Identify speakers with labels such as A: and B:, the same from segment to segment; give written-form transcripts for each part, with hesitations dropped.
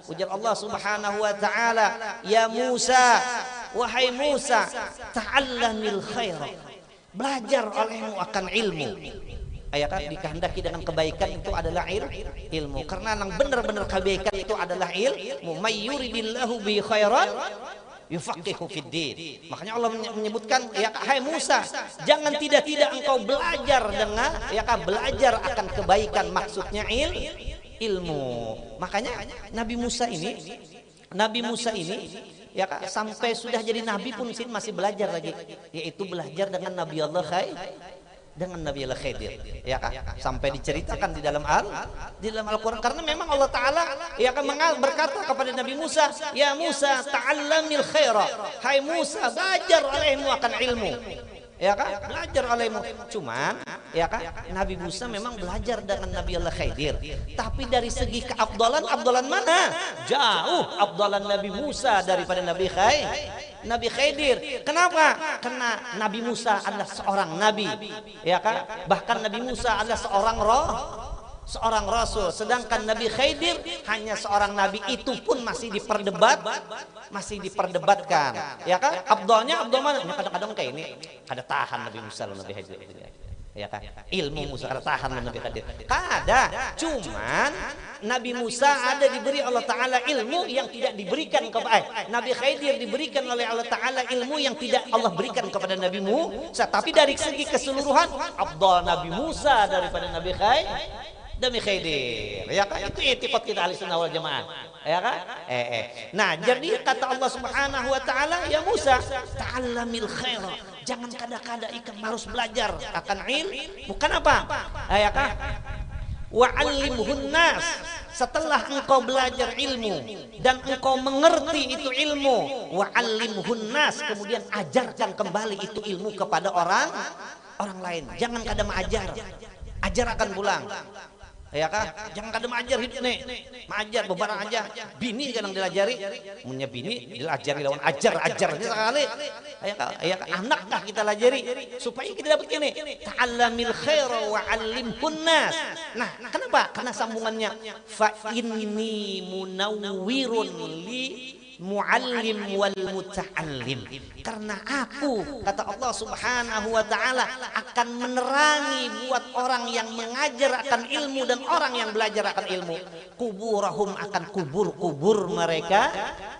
A: Ujar Allah Subhanahu wa taala, "Ya Musa, wahai Musa, ta'allamil khaira." Belajar olehmu akan ilmu. Ya kan, dikehendaki dengan kebaikan itu adalah ilmu. Karena yang benar-benar kebaikan itu adalah ilmu. May yuridillahu bi khairan yufaqihu fiddin. Makanya Allah menyebutkan, ya hai Musa, jangan tidak engkau belajar dengan belajar akan kebaikan, maksudnya ilmu. Makanya Nabi Musa ini sampai sudah jadi nabi pun masih belajar lagi, yaitu belajar dengan Nabi Allah Khidir, ya kan? Sampai diceritakan di dalam Al-Qur'an, karena memang Allah taala berkata kepada Nabi Musa, "Ya Musa, ta'allamil khaira." Hai Musa, belajar olehmu akan ilmu. Ya kan? Belajar olehmu. Cuman Nabi Musa memang belajar dengan Nabi Allah Khidir. Tapi dari segi keabdalan mana? Jauh abdalan Nabi Musa daripada Nabi Khidir. Kenapa? Karena Nabi Musa adalah seorang nabi, ya kan? Bahkan Nabi Musa adalah seorang rasul, sedangkan Nabi Khidir hanya seorang nabi, itu pun masih diperdebatkan, ya kan? Abdal mana? Kadang-kadang kayak ini ada tahan Nabi Musa lawan Nabi Khidir, ya kan? Ilmu Musa ada tahan lawan Nabi Khidir, ada. Cuman Nabi Musa ada diberi Allah Ta'ala ilmu yang tidak diberikan kepada Nabi Khidir, diberikan oleh Allah Ta'ala ilmu yang tidak Allah berikan kepada Nabi Musa. Tapi dari segi keseluruhan, abdal Nabi Musa daripada Nabi Khidir, ya kan? Itu etikot kita Ahlussunnah wal Jamaah, ya kan? Nah, jadi kata Allah Subhanahu wa taala, "Ya Musa, ta'allamil khaira." Jangan kada-kada ikan harus belajar akan ilmu. Bukan apa? Ya kan? Wa'allimhun nas. Setelah engkau belajar ilmu dan engkau mengerti itu ilmu, wa'allimhun nas, kemudian ajarkan kembali itu ilmu kepada orang lain. Jangan kada mengajar, ajarkan pulang. Ya kan? Jangan kadang ajar hidup nih, mengajar bebarang aja. Bini kadang dilajari, punya bini dilajari lawan ajar sekali. Ya kan? Anak kah kita lajari supaya kita dapat ini. Ta'allamil khaira wa 'allimhun nas. Nah, kenapa? Karena sambungannya fa inni munawwirun li muallim wal muta'allim. Karena aku, kata Allah Subhanahu wa taala, akan menerangi buat orang yang mengajar akan ilmu dan orang yang belajar akan ilmu, kuburahum, akan kubur mereka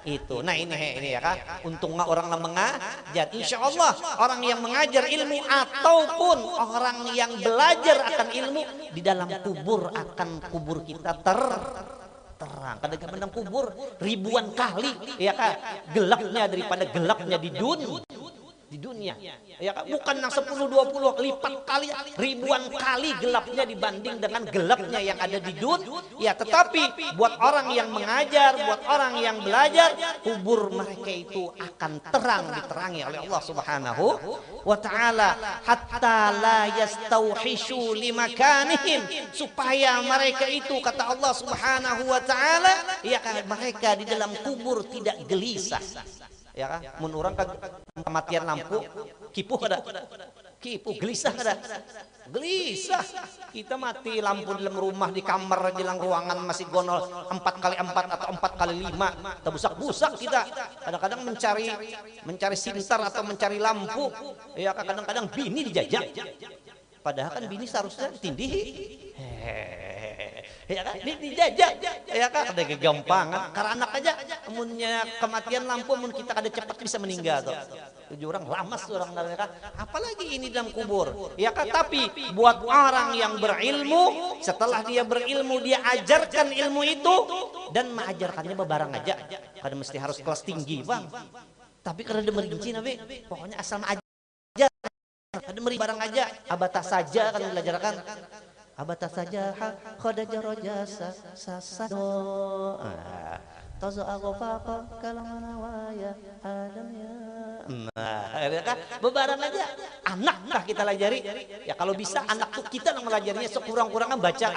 A: itu. Nah, ini ya kan, untung orang yang mengajar, insya Allah orang yang mengajar ilmu ataupun orang yang belajar akan ilmu, di dalam kubur kita terang. Kadang dalam kubur ribuan kali, ya kan, gelapnya daripada gelapnya di dunia, ya kan? Bukan yang 10-20 lipat kali, ribuan kali gelapnya dibanding dengan gelapnya yang ada di dunia. Ya, tetapi buat orang yang mengajar, buat orang yang belajar, kubur mereka itu akan diterangi oleh Allah Subhanahu wa taala, hatta la yastauhishu limakanihim, supaya mereka itu, kata Allah Subhanahu wa taala, ya kan, mereka di dalam kubur tidak gelisah. Ya kan? Mun orang kematian lampu, kipuh gelisah kada? Gelisah. Kita mati lampu dalam rumah, di kamar, di dalam ruangan masih gonol 4x4 atau 4x5, terbusak-busak kita. Kadang-kadang mencari sintar atau mencari lampu. Ya, kadang-kadang bini dijajak. Padahal kan bini seharusnya ditindihi. Ya kan, dijajak, ya kan, ada kegampangan. Karena anak aja, amunnya kematian lampu, amun kita kada cepat bisa meninggal tuh. 7 orang lamas orang, kan? Apalagi ini dalam kubur, ya kan? Tapi buat orang yang berilmu, setelah dia berilmu, dia ajarkan ilmu itu dan mengajarkannya bebarang aja. Kada mesti harus kelas tinggi, bang. Tapi kada ada merinci, nabi. Pokoknya asal ajar, kada meri barang aja, abatas saja kan belajarkan. Abatas saja khoda jarojasa sasado tazo agofaqa kalamana waya adamnya. Nah, kan bebarang aja anak lah kita lajari. Ya kalau bisa anak tuh kita yang melajarinya sekurang-kurangnya baca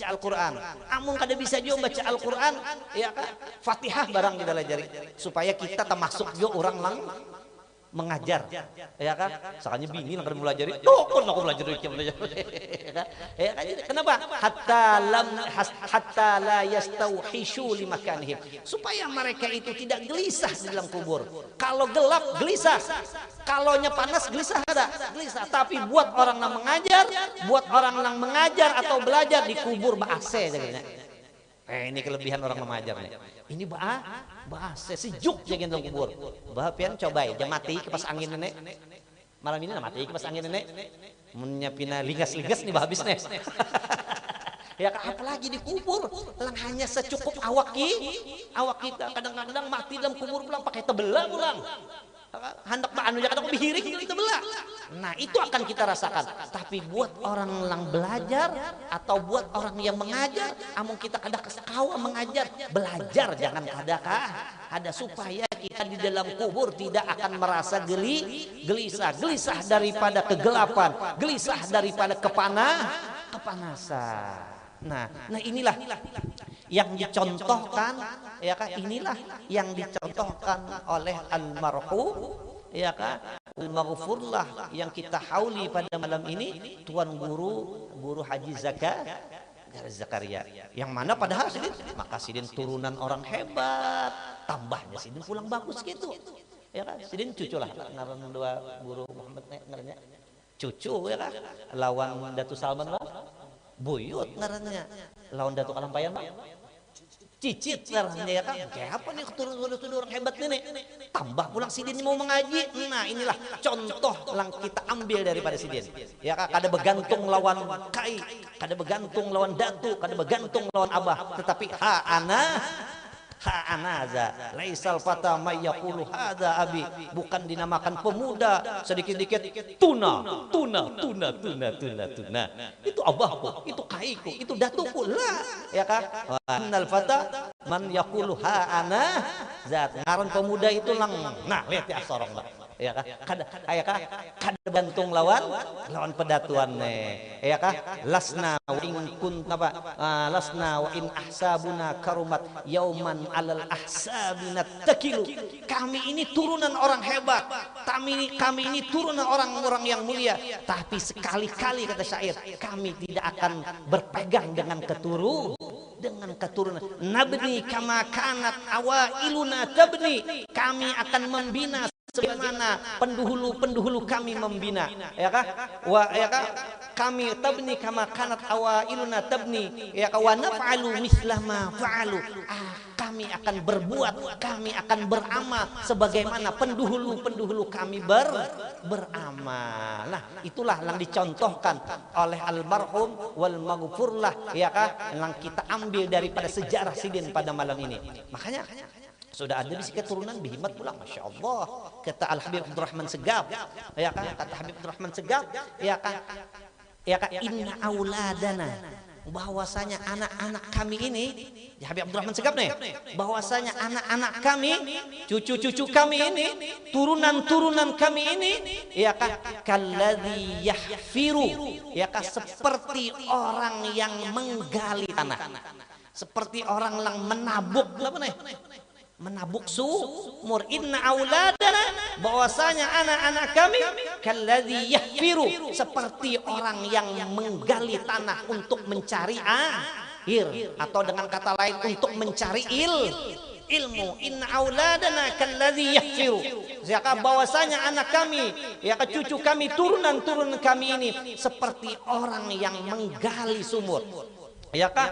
A: Al-Quran. Amun kada bisa juga baca Al-Quran, ya kan, Fatihah barang kita lajari supaya kita termasuk juga orang mengajar, ya kan? Soalnya bini lah kan belajar, kan aku belajar ya kan? Ya kan? Kenapa? Hatta la yastauhishu limakanihim, supaya mereka itu tidak gelisah di dalam kubur. Kalau gelap gelisah, kalaunya panas gelisah ada, gelisah. Tapi buat orang yang mengajar atau belajar di kubur AC jadinya. Ini kelebihan orang mengajar nih. Ini bahasa sejuk jaga dalam kubur. Bahapian coba ya mati kipas angin nenek. Malam ini mati kipas angin nenek. Menyiapina lingas-lingas nih habis nih. Ya apalagi di kubur, lang hanya secukup awak kita. Kadang-kadang mati dalam kubur pulang pakai tebelah pulang. Hendak anu ya kadang bihiri itu belah. Nah itu akan kita rasakan. Tapi buat orang yang belajar atau buat orang yang mengajar, amung kita kada kawa mengajar, belajar jangan ada supaya kita di dalam kubur tidak akan merasa gelisah daripada kegelapan, gelisah daripada kepanasan. Nah inilah yang dicontohkan, ya kan? Inilah yang dicontohkan oleh almarhum, ya kan? Al-Maghfurlah yang kita hauli pada malam ini, Tuan Guru Haji Zakaria. Yang mana padahal Sidin turunan orang hebat, tambahnya Sidin pulang bagus gitu. Ya kan? Sidin cucu lah, ngaran dua Guru Muhammad ngarannya. Cucu ya kan? Lawan Datu Salman lah. Buyut ngarannya, lawan Datuk Kalampayan Pak, Cicit ngarannya ya kan, kayak apa nih turun orang hebat nih, tambah pulang Sidin mau mengaji. Nah inilah contoh yang kita ambil daripada Sidin, ya kan, kada bergantung lawan kai, kada bergantung lawan datu, kada bergantung lawan abah, tetapi anaza laisal fata may yaqulu hadza abi, bukan dinamakan pemuda sedikit-dikit tuna. Itu abahku, itu kaiku, itu datuku lah, ya kan? Annal fata man yaqulu ana zat, ngaran pemuda itu lang. Nah lihat ya sorong lah, ya kan? Kada bantung lawan pedatuan nih, ya kan? Lasna wa in kunta lasna wa in ahsabuna karumat yauman alal ahsabina takilu. Kami ini turunan orang hebat, kami ini turunan orang-orang yang mulia, tapi sekali-kali kata syair, kami tidak akan berpegang dengan keturunan. Nabni kama kanat awailuna tabni, kami akan membina sebagaimana pendahulu kami membina, ya kah? Kami tabni kama kanat awailuna tabni, ya kah? Wa naf'alu misla ma fa'alu. Kami akan berbuat, kami akan beramal sebagaimana pendahulu kami beramal. Nah, itulah yang dicontohkan oleh almarhum wal maghfurlah, ya kah? Yang kita ambil daripada sejarah Sidin pada malam ini. Makanya sudah ada bisi keturunan bihimat pulang, masya Allah. Kata Al Habib Abdurrahman Segaf, ya kan? Kata Habib Abdurrahman Segaf, ya kan? Inna auladana, bahwasanya anak-anak kami ini, ya Habib Abdurrahman Segaf nih, bahwasanya anak-anak kami, cucu-cucu kami ini, turunan-turunan kami ini, ya kan? Kalladzi yahfiru, ya kan? Seperti orang yang menggali tanah, seperti orang yang menabuk, apa nih? Menabuk sumur. Inna auladana, bahwasanya anak-anak kami kalladzi yahfiru, seperti orang yang menggali tanah untuk mencari air, atau dengan kata lain untuk mencari ilmu. Inna auladana kalladzi yahfiru, ya bahwasanya anak kami, ya cucu kami, turunan kami ini seperti orang yang menggali sumur, ya kah?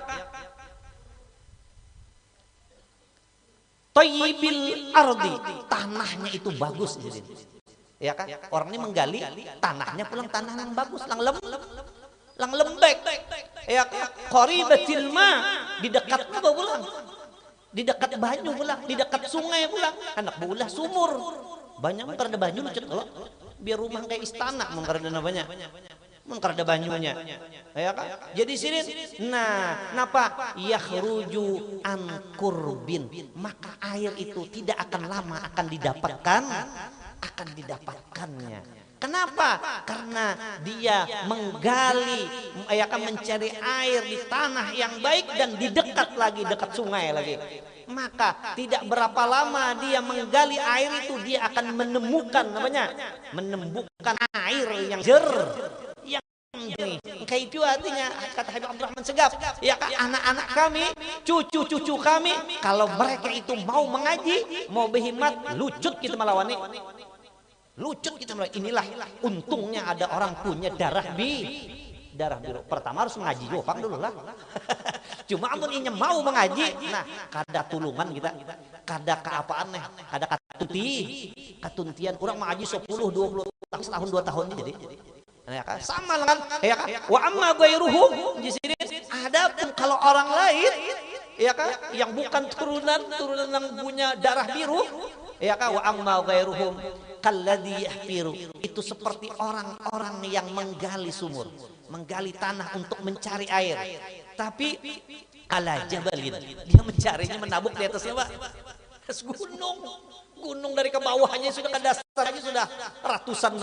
A: Thayyibil ardi, tanahnya itu bagus, ya kan? Orang ini menggali tanahnya, pulang tanah yang bagus, lang lembek, ya kan? Qaribatil ma, di dekat apa pulang? Di dekat banyu pulang, di dekat sungai pulang. Anak bulah sumur, banyak karena banyu lucet kalau biar rumah kayak istana, karena banyak. Karena banyunya, ya kan? Jadi sini, nah, napa yakhruju an kurbin, maka air itu tidak akan lama akan didapatkannya. Kenapa? Karena dia menggali, ya kan, mencari air di tanah yang baik dan di dekat lagi, dekat sungai lagi. Maka tidak berapa lama dia menggali air itu, dia akan menemukan menemukan air yang jernih. Kayak itu artinya, kata Habib Abdurrahman Segaf, ya kan, anak-anak kami, cucu-cucu kami, kalau mereka itu mau mengaji, mau berhimmat, lucut kita melawan. Lucut kita mulai. Inilah untungnya ada orang punya darah biru. Pertama harus mengaji Jofang dulu lah. Cuma amun inya mau mengaji, nah kada tulungan kita, kada keapaan nih, kada katuntian orang mengaji 10 20 tahun 2 tahun jadi. Ya kan? Sama dengan ya kan? Wa amma ghairuhum di sini. Adapun kalau orang lain, ya kan, yang bukan turunan yang punya darah biru, ya kan, wa amma ghairuhum kalladzi yahfiru, itu seperti orang-orang yang menggali sumur, menggali tanah untuk mencari air, tapi ala jabalin, dia mencarinya menabuk di atasnya, Pak, gunung dari ke bawahnya sudah ke dasarnya sudah ratusan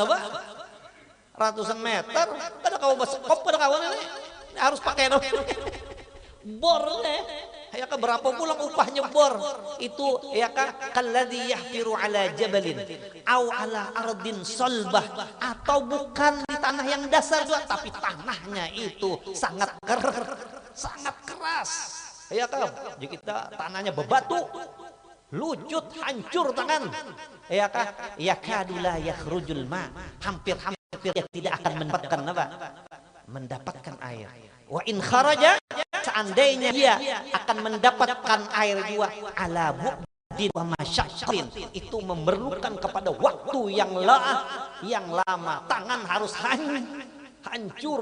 A: meter. Pada kau kop pada kawan ini harus pakai bor ya kan, berapa pulang upahnya bor itu, ya kan, kalladzi yahfiru ala jabalin au ala ardin salbah, atau bukan di tanah yang dasar juga, tapi tanahnya itu sangat keras, ya kan. Jadi kita tanahnya bebatu, lucut, hancur tangan, ya kan, yakadu la yakhrujul ma, hampir dia tidak akan mendapatkan air. Wa in kharaja, seandainya dia akan mendapatkan air juga, ala bu'din wa masyaqqin, itu memerlukan kepada waktu yang lama, tangan harus hancur,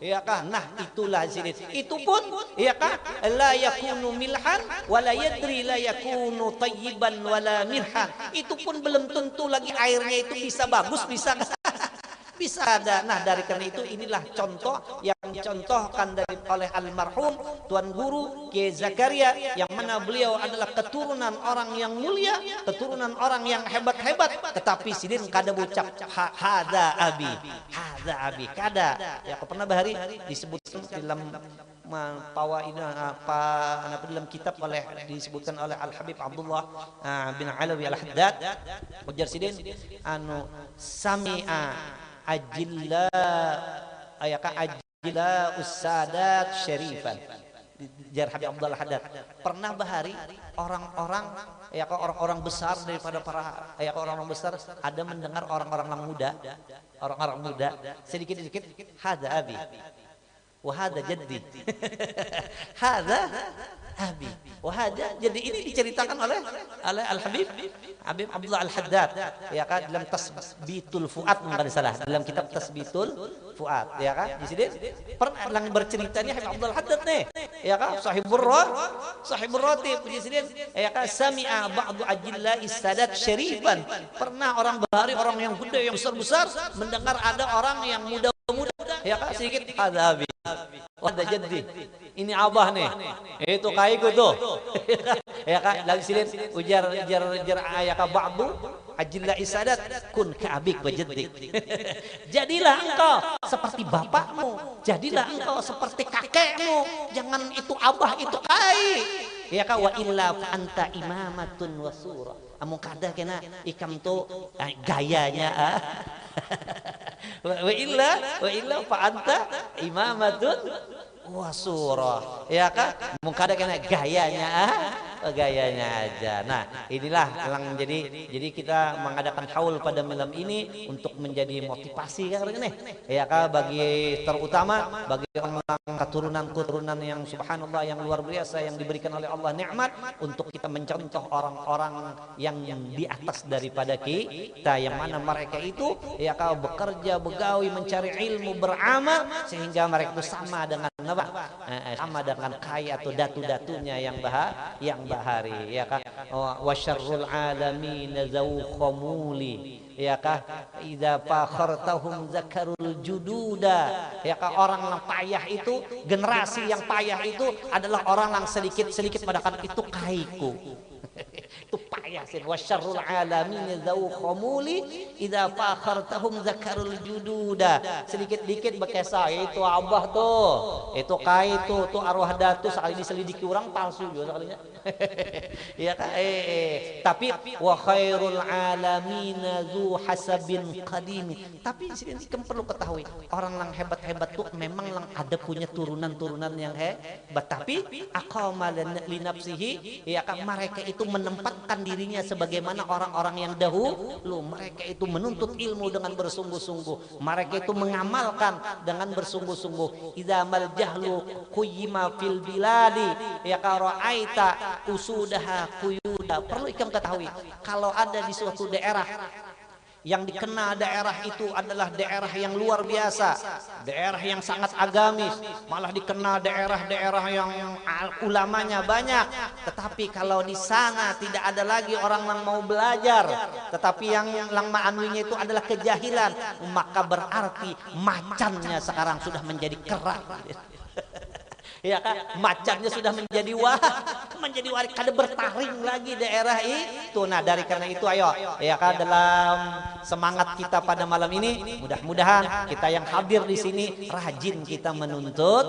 A: ya kan. Nah itulah sini, itu pun, ya kan, la yakunu milhan wala yadri la yakunu tayyiban wala mirhan, itu pun belum tentu lagi airnya itu bisa bagus, bisa ada. Nah dari karena itu inilah contoh yang dicontohkan oleh almarhum Tuan Guru Kiai Zakaria, yang mana beliau adalah keturunan orang yang mulia, keturunan orang yang hebat, tetapi sidin kada ucap hada abi kada. Ya, aku pernah bahari disebut dalam dalam kitab disebutkan oleh Al Habib Abdullah bin Alawi Al Haddad, ujar sidin sami'a ajilla usadat syarifan, jar Habib Abdullah Haddad, pernah bahari orang-orang besar daripada para orang-orang besar ada mendengar orang-orang muda sedikit hada abi wa hada jaddi hada abi wa hada. Jadi ini diceritakan oleh Al Habib Abdullah Al Haddad, ya kan, dalam Tasbitul Fuad, enggak salah, dalam kitab Tasbitul Fuad, ya kan. Di sini pernah berceritanya Habib Abdullah Al Haddad nih, ya kan, sahibur ratib di sini, ya kan, sami'a ba'du ajilla sadat syarifan, pernah orang bahari, orang yang gede, yang besar mendengar ada orang yang muda, ya kan, sedikit hadabi wada jaddi, ini abah nih, itu kaiku tuh, ya kan. Lagi silin ujar ya kan, ba'du ajilla isadat kun ka'abik wa jaddik, jadilah engkau seperti bapakmu, jadilah engkau seperti kakekmu, jangan itu abah itu kai, ya kan. Wa illa fa anta imamatun wa surah, amun kada kena ikam tu gayanya wa illa fa anta imamatun wa surah, ya kan, mungkin ada kena gayanya aja. Nah inilah yang jadi kita mengadakan haul pada malam ini untuk menjadi motivasi kan nih, ya kan, bagi terutama bagi orang keturunan yang subhanallah, yang luar biasa, yang diberikan oleh Allah nikmat, untuk kita mencontoh orang-orang yang di atas daripada kita, yang mana mereka itu, ya kan, bekerja, begawi, mencari ilmu, beramal, sehingga mereka itu sama dengan kaya atau datu-datunya yang bahari, ya kan. Wa syarrul alamin zawqamuli, ya kan, idza fakhartahum zakarul jududa, ya kan. Orang yang payah itu, generasi yang payah itu adalah orang yang sedikit mengatakan itu kaiku itu payah. Yasin. Wasyarrul alamin dzau khamuli idza fakhartahum zakarul jududa. Sedikit-dikit bekesa itu abah tuh. Itu kai tuh arwah datu sekali diselidiki orang palsu juga sekalinya. Ya kan? Tapi wa khairul alamin dzu hasabin qadim. Tapi ini kan perlu ketahui, orang yang hebat-hebat tuh memang yang ada punya turunan-turunan yang hebat. Tapi aqama li nafsihi, ya kan, mereka itu menempatkan dirinya sebagaimana orang-orang yang dahulu. Mereka itu menuntut ilmu dengan bersungguh-sungguh. Mereka itu mengamalkan dengan bersungguh-sungguh. Idza mal jahlu quyima fil biladi, ya ka ra'aita usudaha quyuda. Perlu ikam ketahui, kalau ada di suatu daerah yang dikenal daerah itu adalah daerah yang luar biasa, daerah yang sangat agamis, malah dikenal daerah-daerah yang ulamanya banyak, tetapi kalau di sana tidak ada lagi orang yang mau belajar, tetapi yang ma'anunya itu adalah kejahilan, maka berarti macannya sekarang sudah menjadi kerak. Ya kan, macannya sudah menjadi waris, kada bertaring lagi daerah itu. Nah, dari karena itu ayo, ya kan, dalam semangat kita pada malam ini, mudah-mudahan kita yang hadir di sini rajin kita menuntut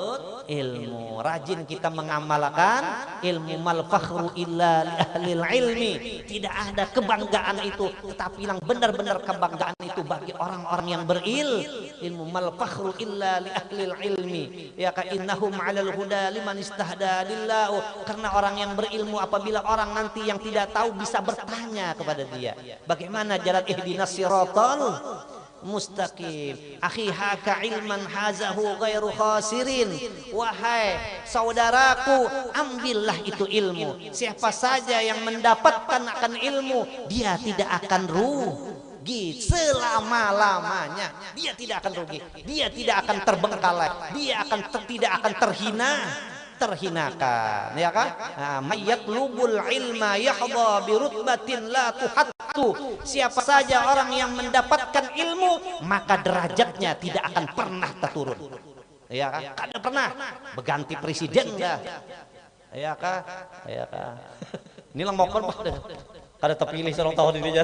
A: ilmu, rajin kita mengamalkan ilmu. Mal fakhru illa li ahlil ilmi. Tidak ada kebanggaan itu, tetapi yang benar-benar kebanggaan itu bagi orang-orang yang berilmu. Mal fakhru illa li ahlil ilmi. Ya ka innahum 'alal huda liman istahda lillahu. Karena orang yang berilmu, apabila orang nanti yang tidak tahu bisa bertanya kepada dia, bagaimana jalan ihdinas siratal mustaqim. Akhi haka ilman hazahu ghairu khasirin. Wahai saudaraku, ambillah itu ilmu. Siapa saja yang mendapatkan akan ilmu, dia tidak akan rugi selama-lamanya. Dia tidak akan rugi, dia tidak akan terbengkalai, dia tidak akan terhinakan, ya kan? Mayyat lubul ilma yahdha bi rutbatin la tuhattu. Siapa saja orang yang mendapatkan ilmu, maka derajatnya tidak akan pernah terturun. Ya kan? Kada pernah berganti presiden dah. Ya kan? Ya kan? Ini lang mokon kada terpilih seorang tahun ini aja.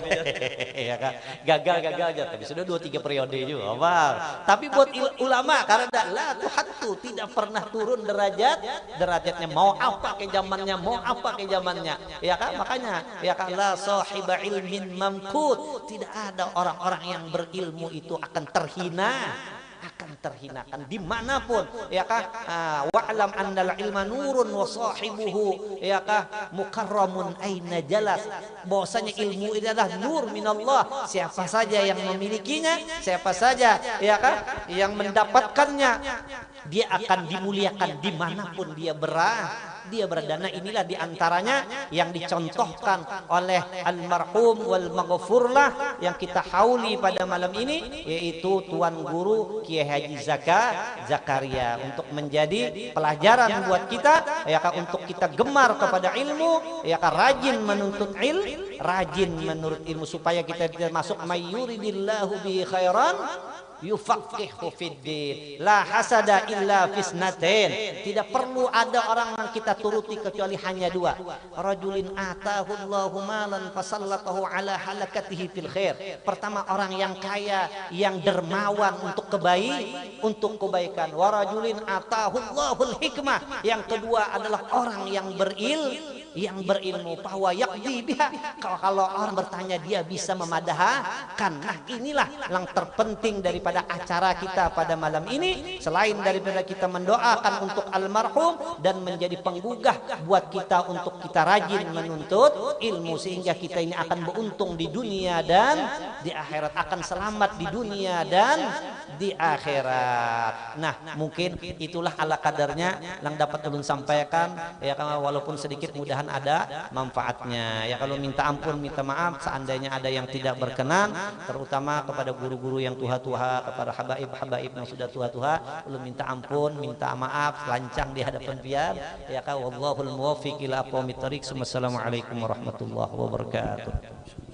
A: Ya kan? Gagal aja, tapi sudah 2-3 periode juga, Bang. Tapi buat ulama, karena la tuhattu, tidak pernah turun derajatnya, mau apa ke zamannya, ya kan? Makanya ya kan, la sahiba ilmin mamkut, tidak ada orang-orang yang berilmu itu akan terhinakan dimanapun, ya kah? Wa'lam annal ilma nurun wa sahibuhu, ya kah, mukarramun aina jalas. Bahwasanya ilmu itu adalah nur minallah. Siapa saja yang memilikinya, siapa saja, ya kah, yang mendapatkannya, dia akan dimuliakan dimanapun dia berada. Nah, inilah diantaranya yang dicontohkan oleh almarhum wal maghfurlah yang kita hauli pada malam ini, yaitu Tuan Guru Kiai Haji Zakaria, untuk menjadi pelajaran buat kita, ya kan, untuk kita gemar kepada ilmu, ya kan, rajin menuntut rajin menurut ilmu, supaya kita masuk mayyuridillahu bi khairan yufaqihu fiddin. La hasada illa fisnatain. Tidak perlu ada orang yang kita turuti kecuali hanya 2. Rajulin atahu Allahu malan fasallatahu ala halakatihi fil khair. Pertama, orang yang kaya yang dermawan untuk kebaikan. Wa rajulin atahu Allahul hikmah. Yang kedua adalah orang yang berilmu, bahwa yakdi biha. Kalau orang bertanya, dia bisa memadahkan. Nah, inilah yang terpenting daripada acara kita pada malam ini, selain daripada kita mendoakan untuk almarhum dan menjadi penggugah buat kita untuk kita rajin menuntut ilmu, sehingga kita ini akan beruntung di dunia dan di akhirat, akan selamat di dunia dan di akhirat. Nah, mungkin itulah ala kadarnya yang dapat ulun sampaikan, ya kan, walaupun sedikit, mudahan ada manfaatnya. Ya, kalau minta ampun, minta maaf seandainya ada yang tidak berkenan, terutama kepada guru-guru yang tuha-tuha, kepada habaib-habaib yang sudah tuha-tuha, ulun minta ampun, minta maaf, lancang di hadapan biar, ya kan. Wallahul muwaffiq ila aqwamit thoriq. Wassalamualaikum warahmatullahi wabarakatuh.